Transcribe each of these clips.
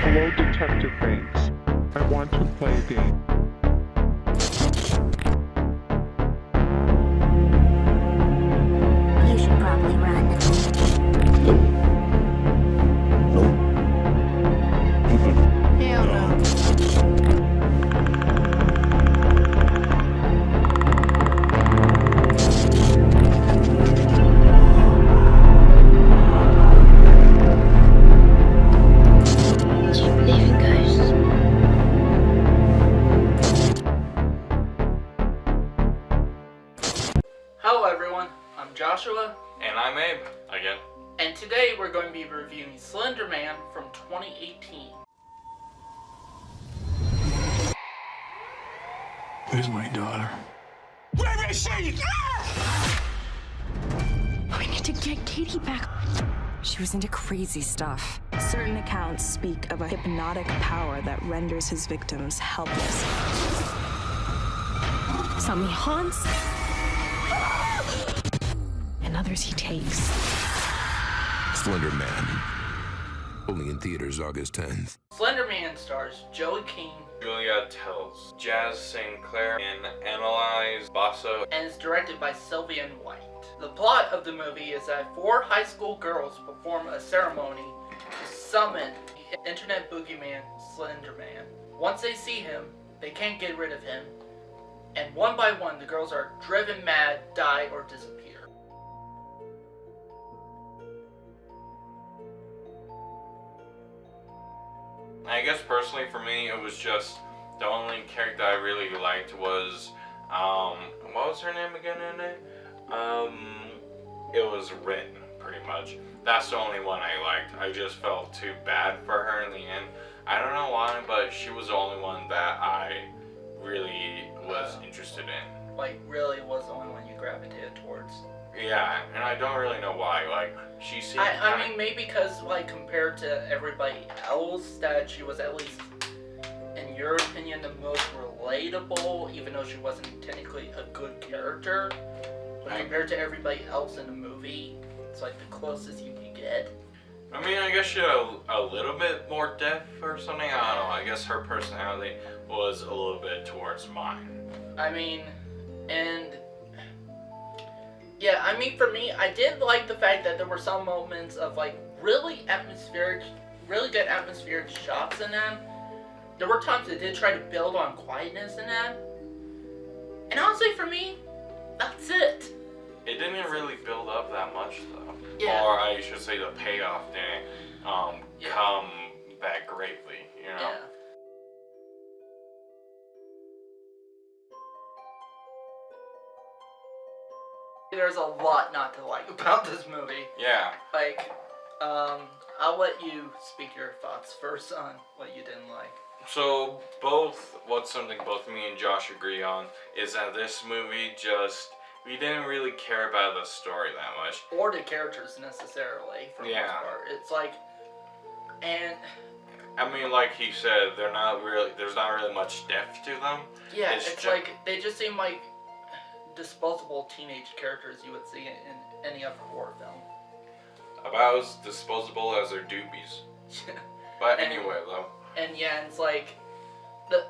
Hello, Detective Banks. I want to play a game. You should probably run. Hell no. Do you believe in ghosts? Hello everyone, I'm Joshua, And I'm Abe, again. and today we're going to be reviewing Slender-Man from 2018. Where's my daughter? We need to get Katie back. She was into crazy stuff. Certain accounts speak of a hypnotic power that renders his victims helpless. Some he haunts, and others he takes. Slender-Man. Only in theaters August 10th. Slender-Man stars Joey King Julia Tells, Jazz St. Clair, and Annalise Basso. and is directed by Sylvian White. The plot of the movie is that 4 high school girls perform a ceremony to summon the internet boogeyman Slender-Man. Once they see him, they can't get rid of him, and one by one the girls are driven mad, die, or disappear. I guess personally for me, it was just the only character I really liked was, what was her name again in it? It was Rin, pretty much. That's the only one I liked. I just felt too bad for her in the end. I don't know why, but she was the only one that I really was interested in. Like, really was the only one you gravitated towards. Yeah, and I don't really know why. Like, she seemed I mean, maybe because, like, compared to everybody else, that she was at least, in your opinion, the most relatable, even though she wasn't technically a good character. But compared to everybody else in the movie, it's like the closest you can get. I mean, I guess she had a little bit more depth or something. I don't know. I guess her personality was a little bit towards mine. I mean, and yeah, I mean, for me, I did like the fact that there were some moments of like really good atmospheric shots in them. There were times that did try to build on quietness in them. And honestly, for me, that's it. It didn't really build up that much, though. Yeah. Or I should say the payoff didn't come that greatly, you know? Yeah. There's a lot not to like about this movie. Yeah. Like, I'll let you speak your thoughts first on what you didn't like. So, what's something both me and Josh agree on is that this movie we didn't really care about the story that much. Or the characters necessarily, for the most part. It's like, and I mean, like he said, there's not really much depth to them. yeah, it's like, they just seem like disposable teenage characters you would see in any other horror film. About as disposable as their doobies. But anyway, though. And yeah, it's like,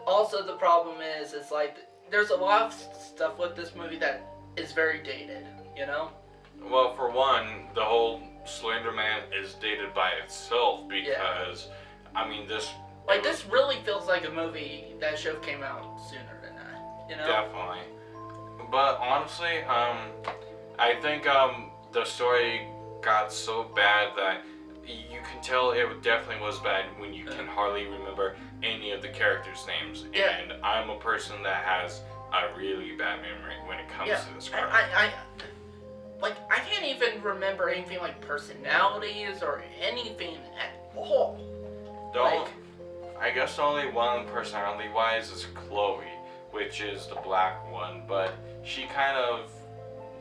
also the problem is, it's like, there's a lot of stuff with this movie that is very dated, you know? Well, for one, the whole Slender-Man is dated by itself because, I mean, this really feels like a movie that should have came out sooner than that, you know? Definitely. But honestly, I think the story got so bad that you can tell it definitely was bad when you can hardly remember any of the characters' names. Yeah. And I'm a person that has a really bad memory when it comes to this crap. I can't even remember anything like personalities or anything at all. I guess only one personality-wise is Chloe, which is the black one, but she kind of,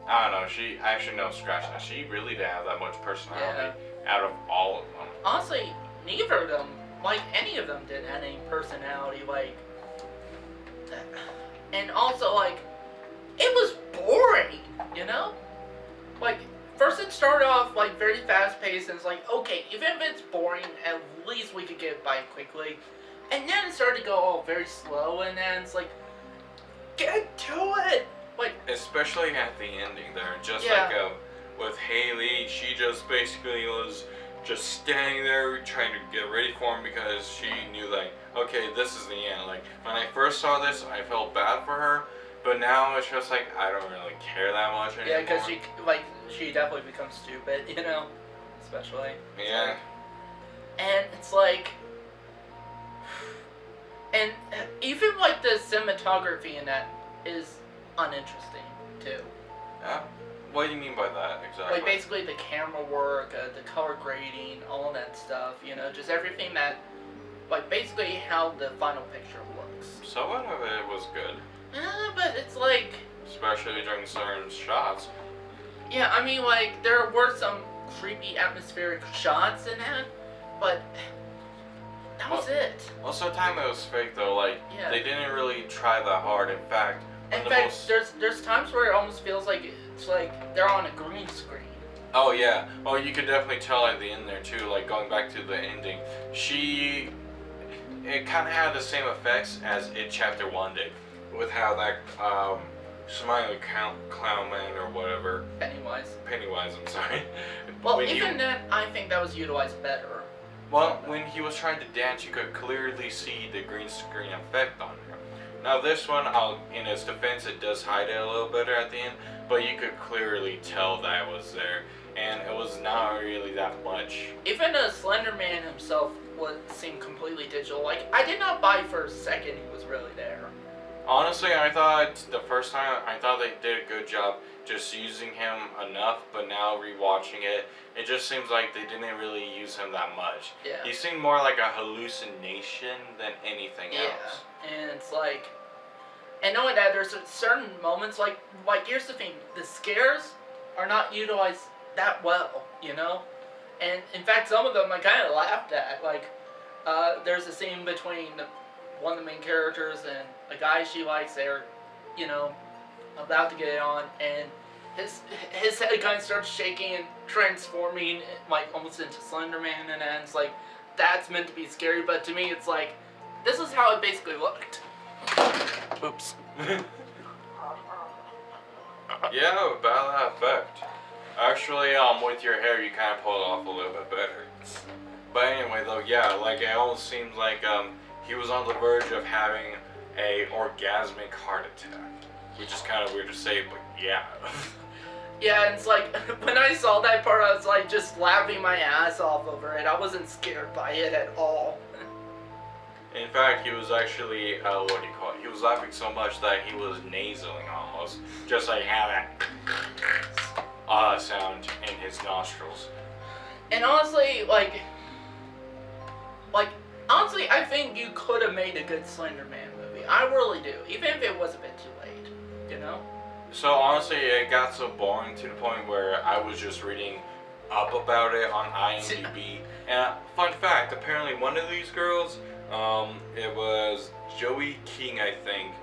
I don't know, scratch that. She really didn't have that much personality out of all of them. Honestly, neither of them, like, any of them didn't have any personality, like, and also, like, it was boring, you know? Like, first it started off like very fast paced, and it's like, okay, even if it's boring, at least we could get by quickly. And then it started to go all very slow, and then it's like, get to it! Like, especially at the ending there, just Yeah. like with Haley, she just basically was just standing there trying to get ready for him because she knew like, okay, this is the end. Like when I first saw this, I felt bad for her, but now it's just like I don't really care that much anymore. yeah, because she definitely becomes stupid, you know, especially. Yeah. And it's like, and even like the cinematography in that is uninteresting too. Yeah. What do you mean by that exactly? Like basically the camera work, the color grading, all that stuff, you know, just everything that, like basically how the final picture looks. Somewhat of it was good, But it's like, especially during certain shots. yeah, I mean like there were some creepy atmospheric shots in that, but that was it. Most of the time it was fake though. Like Yeah. they didn't really try that hard. In fact, In fact, there's times where it almost feels like it's like they're on a green screen. Oh yeah. Well, you could definitely tell at the end there too. Like going back to the ending, it kind of had the same effects as It Chapter 1 did, with how that smiling clown man or whatever. Pennywise. I'm sorry. Well, When even you- then, I think that was utilized better. Well, when he was trying to dance, you could clearly see the green screen effect on him. Now this one, in its defense, it does hide it a little better at the end, but you could clearly tell that it was there, and it was not really that much. Even the Slender-Man himself seemed completely digital. Like, I did not buy for a second he was really there. Honestly, I thought the first time, I thought they did a good job just using him enough, but now rewatching it, it just seems like they didn't really use him that much. Yeah. He seemed more like a hallucination than anything else. And it's like, and knowing that there's certain moments, like here's the thing, the scares are not utilized that well, you know? And in fact, some of them I kind of laughed at. Like, there's a scene between one of the main characters and a guy she likes. They're, you know, about to get it on, and his head kind of starts shaking and transforming, like, almost into Slender-Man, and then it's like, that's meant to be scary, but to me it's like, this is how it basically looked. Oops. Yeah, about that effect. Actually, with your hair, you kind of pulled it off a little bit better. But anyway, though, yeah, like, it almost seems like, he was on the verge of having a orgasmic heart attack. Which is kind of weird to say, but yeah. Yeah, and it's like, when I saw that part, I was like, just laughing my ass off over it. I wasn't scared by it at all. In fact, he was actually, what do you call it? He was laughing so much that he was nasaling almost. Just like had that sound in his nostrils. And honestly, honestly, I think you could have made a good Slender-Man movie. I really do. Even if it was a bit too late, you know? So honestly, it got so boring to the point where I was just reading up about it on IMDb. And fun fact, apparently one of these girls, it was Joey King, I think.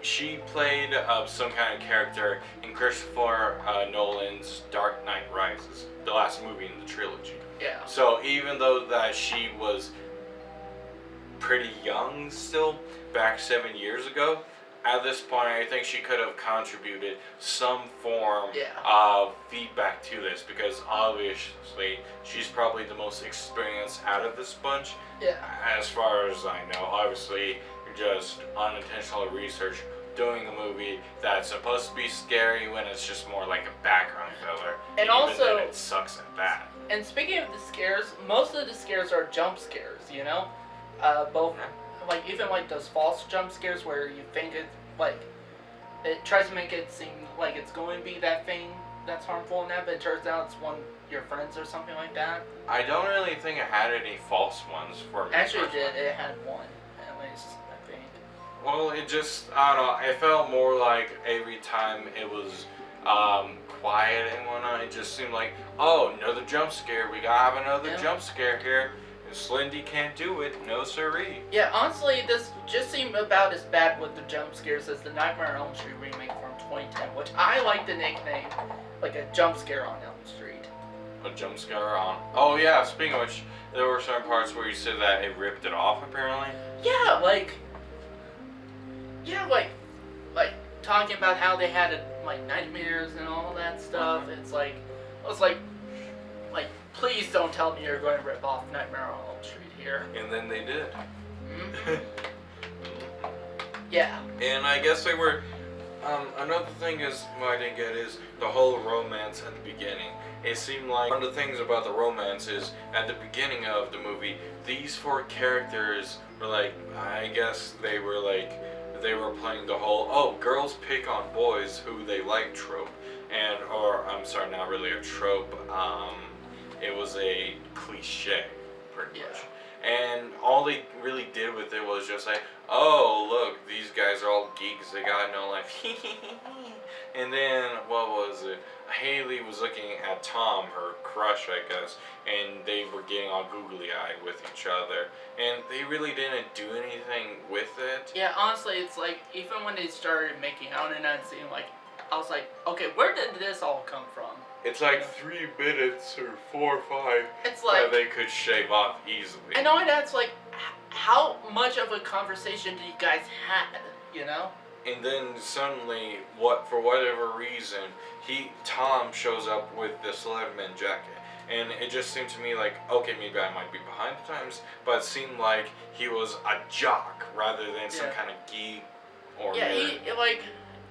She played some kind of character in Christopher Nolan's Dark Knight Rises, the last movie in the trilogy. Yeah. So even though that she was pretty young still, back 7 years ago, at this point I think she could have contributed some form of feedback to this, because obviously she's probably the most experienced out of this bunch. Yeah. As far as I know, obviously just unintentional research doing a movie that's supposed to be scary when it's just more like a background filler. And even also, then it sucks at that. And speaking of the scares, most of the scares are jump scares, you know? Both, like, even like those false jump scares where you think it, like, it tries to make it seem like it's going to be that thing that's harmful in that, but it turns out it's one of your friends or something like that. I don't really think it had any false ones for me. Actually, it personally. did. It had one, at least, I think. Well, it just, I don't know, it felt more like every time it was quiet and whatnot, it just seemed like, oh, another jump scare, we gotta have another jump scare here, and Slendy can't do it, no siree. Yeah, honestly, this just seemed about as bad with the jump scares as the Nightmare on Elm Street remake from 2010, which I like the nickname like a jump scare on Elm Street. A jump scare on. Oh yeah. Speaking of which, there were certain parts where you said that it ripped it off. Apparently. Yeah, like talking about how they had like nightmares and all that stuff. It's like, please don't tell me you're going to rip off Nightmare on Elm Street here. And then they did. Mm-hmm. Yeah. And I guess they were. Another thing is what I didn't get is the whole romance at the beginning. It seemed like one of the things about the romance is at the beginning of the movie, these four characters were like, I guess they were playing the whole, oh, girls pick on boys who they like trope. Or I'm sorry, not really a trope, it was a cliche, pretty much. And all they really did with it was just like, oh, look, these guys are all geeks, they got no life. And then, what was it? Haley was looking at Tom, her crush, I guess, and they were getting all googly-eyed with each other. And they really didn't do anything with it. Yeah, honestly, it's like, even when they started making out and that scene, like, I was like, okay, where did this all come from? It's like 3 minutes or 4 or 5 it's like, that they could shave off easily. I know, and that's like, how much of a conversation do you guys had, you know? And then suddenly, for whatever reason, Tom shows up with the Slender-Man jacket. And it just seemed to me like, okay, maybe I might be behind the times, but it seemed like he was a jock rather than some kind of geek or nerd.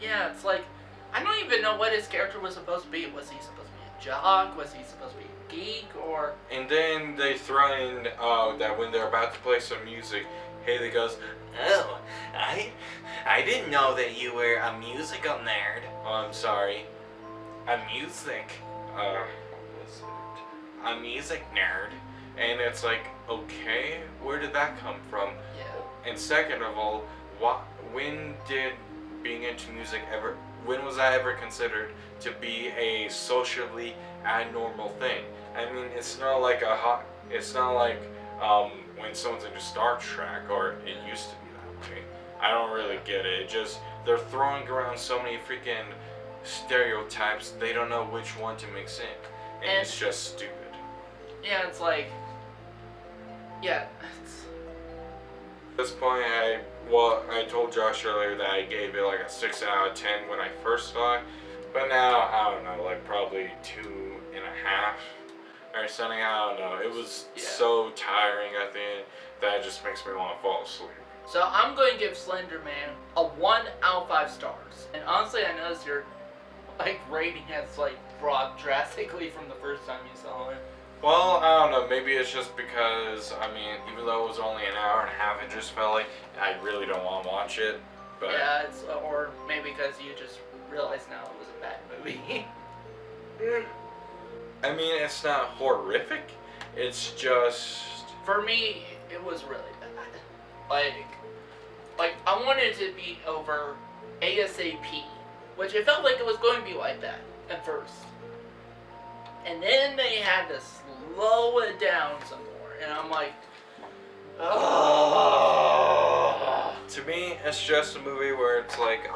It's like, I don't even know what his character was supposed to be. Was he supposed to be a jock? Was he supposed to be a geek? Or... And then they throw in that when they're about to play some music, Haley goes, oh, I didn't know that you were a musical nerd. Oh, I'm sorry. A music nerd. And it's like, okay, where did that come from? Yeah. And second of all, when did being into music when was that ever considered to be a socially abnormal thing? I mean, it's not like when someone's into Star Trek, or it used to be that way. I don't really get it. They're throwing around so many freaking stereotypes, they don't know which one to mix in. And it's just stupid. Yeah, it's like, yeah. At this point, I told Josh earlier that I gave it like a 6 out of 10 when I first saw it. But now, I don't know, like probably 2.5 or something, I don't know. It was so tiring at the end that it just makes me want to fall asleep. So I'm going to give Slender-Man a 1 out of 5 stars. And honestly, I noticed your rating has dropped drastically from the first time you saw it. Well, I don't know, maybe it's just because, I mean, even though it was only an hour and a half, it just felt like I really don't want to watch it. But yeah, or maybe because you just realized now it was a bad movie. I mean, it's not horrific, it's just... For me, it was really bad. Like I wanted it to be over ASAP, which it felt like it was going to be like that at first. And then they had to slow it down some more, and I'm like, oh. To me, it's just a movie where it's like,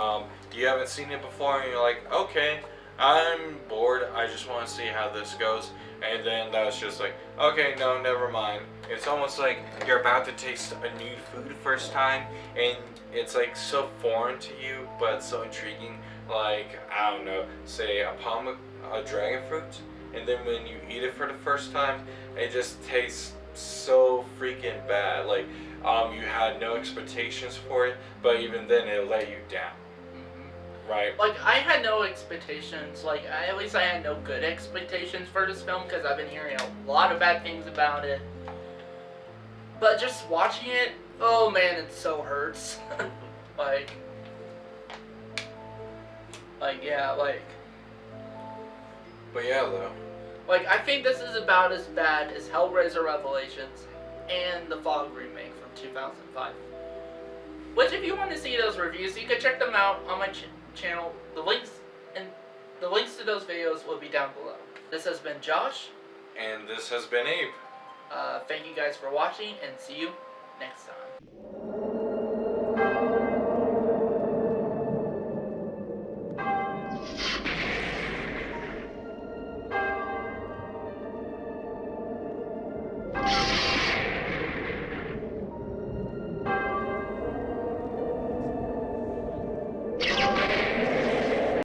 you haven't seen it before, and you're like, okay, I'm bored, I just want to see how this goes. And then that's just like, okay, no, never mind. It's almost like you're about to taste a new food first time, and it's like so foreign to you, but so intriguing. Like, I don't know, say a dragon fruit, and then when you eat it for the first time, it just tastes so freaking bad. Like, you had no expectations for it, but even then it let you down. Right. Like, I had no expectations, at least I had no good expectations for this film, because I've been hearing a lot of bad things about it. But just watching it, oh man, it so hurts. But yeah, though. I think this is about as bad as Hellraiser Revelations and the Fog remake from 2005. Which, if you want to see those reviews, you can check them out on my channel. The links to those videos will be down below. This has been Josh. And this has been Abe. Thank you guys for watching, and see you next time.